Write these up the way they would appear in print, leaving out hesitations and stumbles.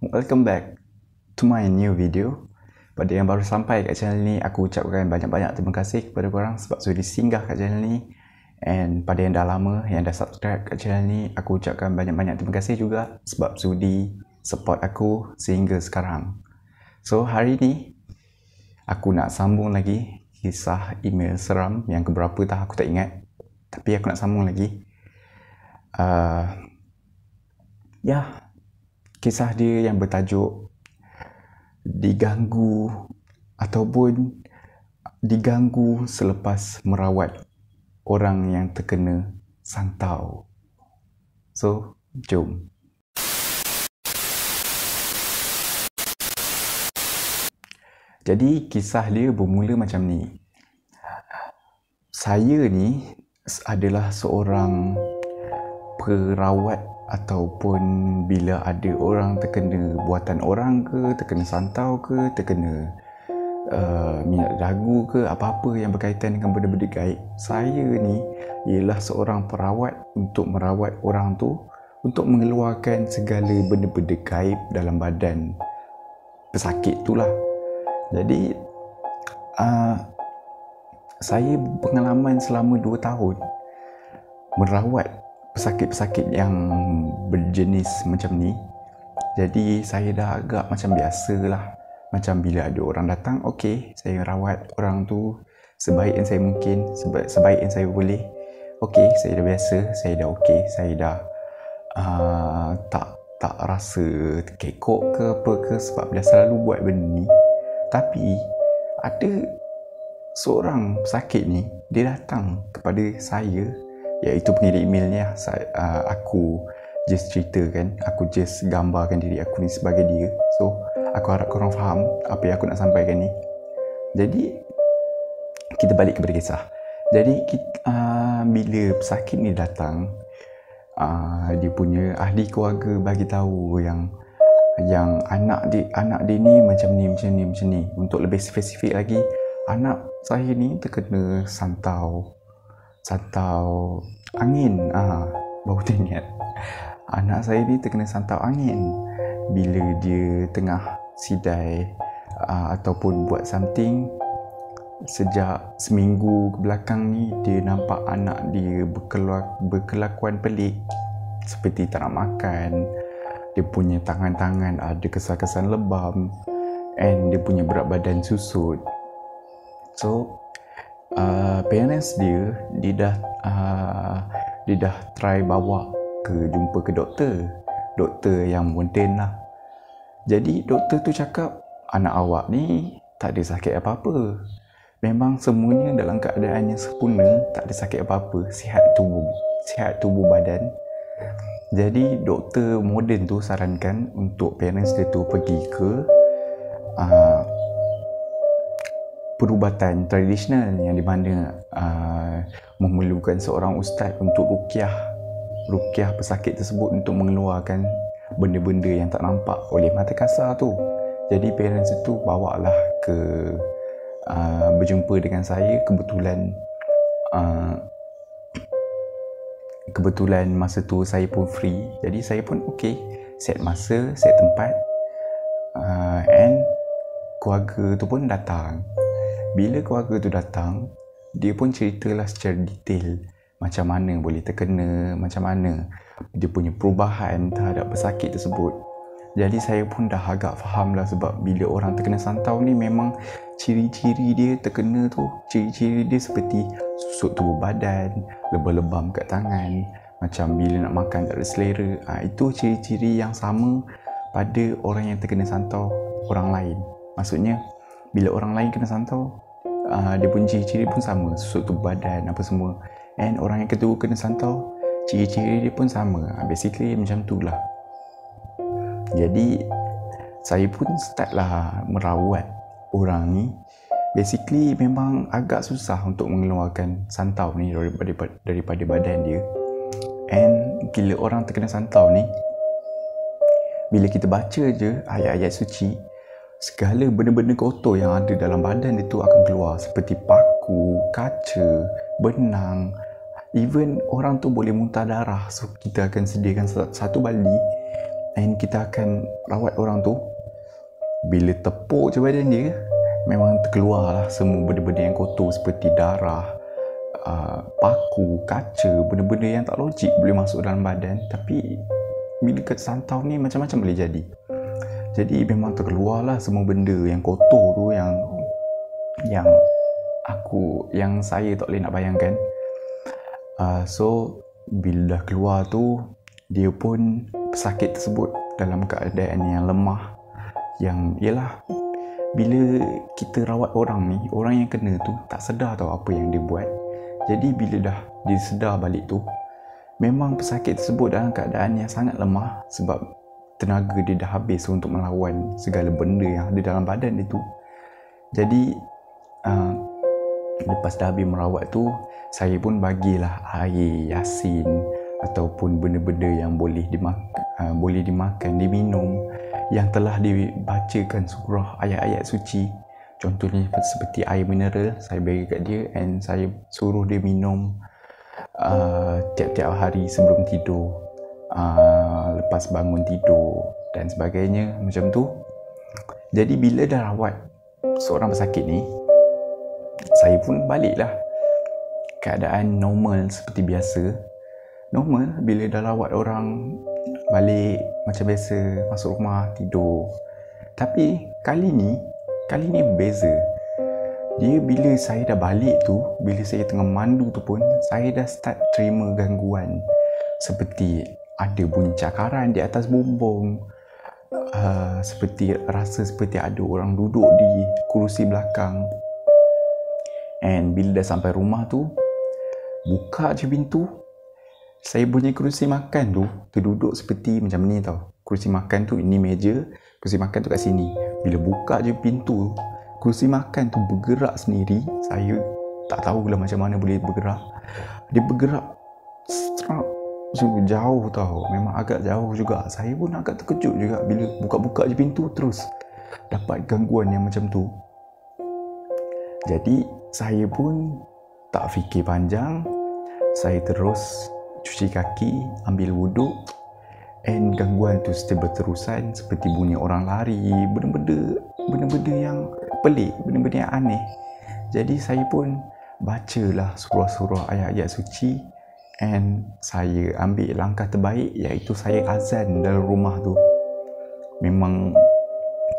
Welcome back to my new video. Pada yang baru sampai kat channel ni, aku ucapkan banyak-banyak terima kasih kepada korang sebab sudi singgah kat channel ni. And pada yang dah lama, yang dah subscribe kat channel ni, aku ucapkan banyak-banyak terima kasih juga sebab sudi support aku sehingga sekarang. So hari ni, aku nak sambung lagi kisah email seram yang keberapa dah aku tak ingat. Tapi aku nak sambung lagi. Kisah dia yang bertajuk diganggu ataupun diganggu selepas merawat orang yang terkena santau. So, jom. Jadi, kisah dia bermula macam ni. Saya ni adalah seorang perawat ataupun bila ada orang terkena buatan orang ke, terkena santau ke, terkena minyak dagu ke, apa-apa yang berkaitan dengan benda-benda gaib, saya ni ialah seorang perawat untuk merawat orang tu, untuk mengeluarkan segala benda-benda gaib dalam badan pesakit tu lah. Jadi saya pengalaman selama 2 tahun merawat pesakit-pesakit yang berjenis macam ni. Jadi saya dah agak macam biasa lah. Macam bila ada orang datang, okey, saya rawat orang tu sebaik yang saya mungkin, sebaik yang saya boleh. Okey, saya dah biasa, saya dah okey, saya dah tak rasa terkekok ke apa ke sebab dah selalu buat benda ni. Tapi ada seorang pesakit ni, dia datang kepada saya, iaitu pengirim email ni lah. Aku just ceritakan, aku just gambarkan diri aku ni sebagai dia. So, aku harap korang faham apa yang aku nak sampaikan ni. Jadi, kita balik kepada kisah. Jadi, bila pesakit ni datang, dia punya ahli keluarga bagi tahu yang anak dia ni macam ni. Untuk lebih spesifik lagi, anak saya ni terkena santau angin. Baru teringat, anak saya ni terkena santau angin bila dia tengah sidai ataupun buat something. Sejak seminggu ke belakang ni, dia nampak anak dia berkelakuan pelik, seperti tak nak makan. Dia punya tangan-tangan ada kesan-kesan lebam, and dia punya berat badan susut. So parents dia dah try bawa jumpa ke doktor yang modern lah. Jadi doktor tu cakap, anak awak ni tak ada sakit apa-apa, memang semuanya dalam keadaan yang sempurna, tak ada sakit apa-apa, sihat tubuh badan. Jadi doktor modern tu sarankan untuk parents dia tu pergi ke perubatan tradisional, yang di mana memerlukan seorang ustaz untuk ruqyah pesakit tersebut untuk mengeluarkan benda-benda yang tak nampak oleh mata kasar tu. Jadi parents itu bawalah ke berjumpa dengan saya. Kebetulan masa tu saya pun free, jadi saya pun okey, set masa, set tempat, and keluarga tu pun datang. Bila keluarga tu datang, dia pun ceritalah secara detail macam mana boleh terkena, macam mana dia punya perubahan terhadap pesakit tersebut. Jadi saya pun dah agak faham lah, sebab bila orang terkena santau ni, memang ciri-ciri dia terkena tu, ciri-ciri dia seperti susut tubuh badan, lebam-lebam kat tangan, macam bila nak makan tak ada selera. Itu ciri-ciri yang sama pada orang yang terkena santau orang lain. Maksudnya, bila orang lain kena santau, dia punya ciri-ciri pun sama, susut tubuh badan apa semua. And orang yang kedua kena santau, ciri-ciri dia pun sama. Basically macam tu lah. Jadi saya pun start lah merawat orang ni. Basically memang agak susah untuk mengeluarkan santau ni daripada badan dia. And bila orang terkena santau ni, bila kita baca je ayat-ayat suci, segala benda-benda kotor yang ada dalam badan dia tu akan keluar, seperti paku, kaca, benang. Even orang tu boleh muntah darah. So kita akan sediakan satu baldi, and kita akan rawat orang tu. Bila tepuk je badan dia, memang terkeluar lah semua benda-benda yang kotor seperti darah, paku, kaca, benda-benda yang tak logik boleh masuk dalam badan. Tapi bila kat santau ni macam-macam boleh jadi. Jadi memang terkeluar lah semua benda yang kotor tu yang saya tak boleh nak bayangkan. So bila dah keluar tu, dia pun pesakit tersebut dalam keadaan yang lemah, yang ialah bila kita rawat orang ni, orang yang kena tu tak sedar tahu apa yang dia buat. Jadi bila dah dia sedar balik tu, memang pesakit tersebut dalam keadaan yang sangat lemah sebab tenaga dia dah habis untuk melawan segala benda yang ada dalam badan dia tu. Jadi lepas dah habis merawat tu, saya pun bagilah air yasin ataupun benda-benda yang boleh dimakan, diminum, yang telah dibacakan surah ayat-ayat suci. Contohnya seperti air mineral, saya bagi kat dia, and saya suruh dia minum tiap-tiap hari sebelum tidur, lepas bangun tidur dan sebagainya, macam tu. Jadi bila dah rawat seorang pesakit ni, saya pun baliklah keadaan normal seperti biasa. Normal bila dah rawat orang, balik macam biasa, masuk rumah, tidur. Tapi kali ni beza. Dia bila saya dah balik tu, bila saya tengah mandu tu pun, saya dah start terima gangguan seperti ada bunyi cakaran di atas bumbung, seperti rasa seperti ada orang duduk di kerusi belakang. And bila dah sampai rumah tu, buka je pintu, saya punya kerusi makan tu terduduk seperti macam ni tau. Kerusi makan tu, ini meja, kerusi makan tu kat sini. Bila buka je pintu, kerusi makan tu bergerak sendiri. Saya tak tahulah macam mana boleh bergerak. Dia bergerak jauh tau, memang agak jauh juga. Saya pun agak terkejut juga bila buka-buka je pintu terus dapat gangguan yang macam tu. Jadi saya pun tak fikir panjang, saya terus cuci kaki, ambil wuduk, and gangguan tu setelah berterusan seperti bunyi orang lari, benda-benda yang pelik, benda-benda yang aneh. Jadi saya pun bacalah surah-surah ayat-ayat suci, and saya ambil langkah terbaik, iaitu saya azan dalam rumah tu. Memang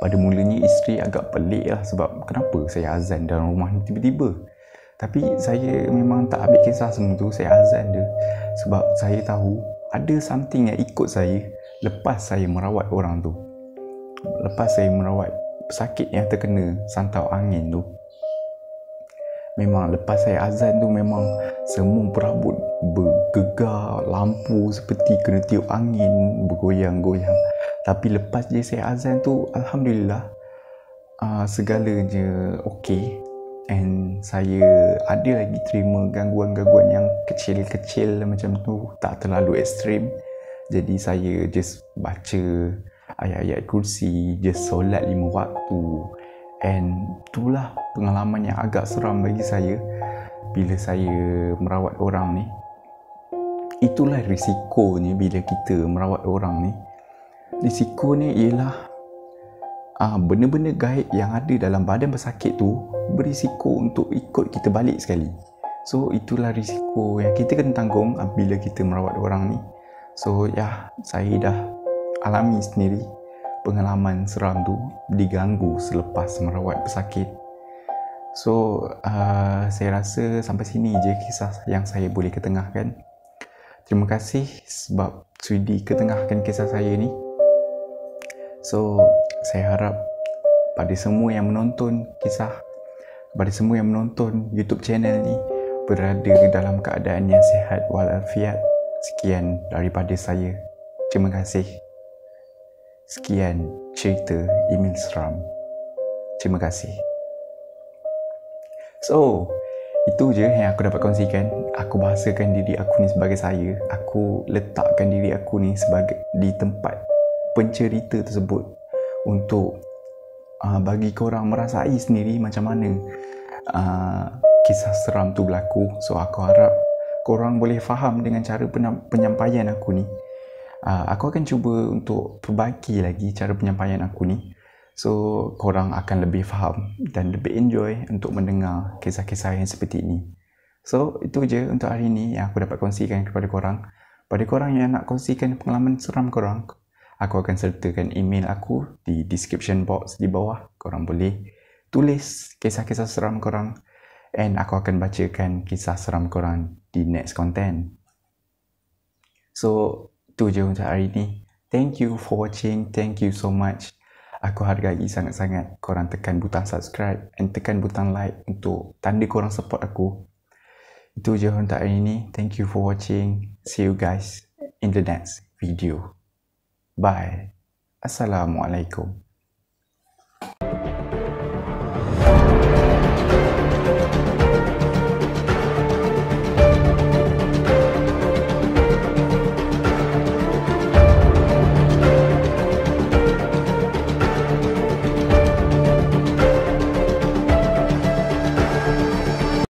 pada mulanya isteri agak pelik lah sebab kenapa saya azan dalam rumah ni tiba-tiba. Tapi saya memang tak ambil kisah semua tu, saya azan dia sebab saya tahu ada something yang ikut saya lepas saya merawat orang tu, lepas saya merawat pesakit yang terkena santau angin tu. Memang lepas saya azan tu, memang semua perabot bergegar, lampu seperti kena tiup angin, bergoyang-goyang. Tapi lepas je saya azan tu, Alhamdulillah, segalanya okey. And saya ada lagi terima gangguan-gangguan yang kecil-kecil macam tu, tak terlalu ekstrim. Jadi saya just baca ayat-ayat kursi, just solat 5 waktu. And itulah pengalaman yang agak seram bagi saya bila saya merawat orang ni. Itulah risikonya bila kita merawat orang ni. Risikonya ialah benda-benda gaib yang ada dalam badan pesakit tu berisiko untuk ikut kita balik sekali. So itulah risiko yang kita kena tanggung bila kita merawat orang ni. So saya dah alami sendiri pengalaman seram tu, diganggu selepas merawat pesakit. So saya rasa sampai sini je kisah yang saya boleh ketengahkan. Terima kasih sebab sudi ketengahkan kisah saya ni. So saya harap pada semua yang menonton pada semua yang menonton YouTube channel ni berada dalam keadaan yang sihat walafiat. Sekian daripada saya. Terima kasih. Sekian cerita Emil Seram. Terima kasih. So, itu je yang aku dapat kongsikan. Aku bahasakan diri aku ni sebagai saya. Aku letakkan diri aku ni sebagai di tempat pencerita tersebut untuk bagi korang merasai sendiri macam mana kisah seram tu berlaku. So aku harap korang boleh faham dengan cara penyampaian aku ni. Aku akan cuba untuk perbaiki lagi cara penyampaian aku ni. So, korang akan lebih faham dan lebih enjoy untuk mendengar kisah-kisah yang seperti ini. So, itu je untuk hari ini yang aku dapat kongsikan kepada korang. Pada korang yang nak kongsikan pengalaman seram korang, aku akan sertakan email aku di description box di bawah. Korang boleh tulis kisah-kisah seram korang and aku akan bacakan kisah seram korang di next content. So, itu je untuk hari ni. Thank you for watching. Thank you so much. Aku hargai sangat-sangat korang tekan butang subscribe and tekan butang like untuk tanda korang support aku. Itu je untuk hari ni. Thank you for watching. See you guys in the next video. Bye. Assalamualaikum.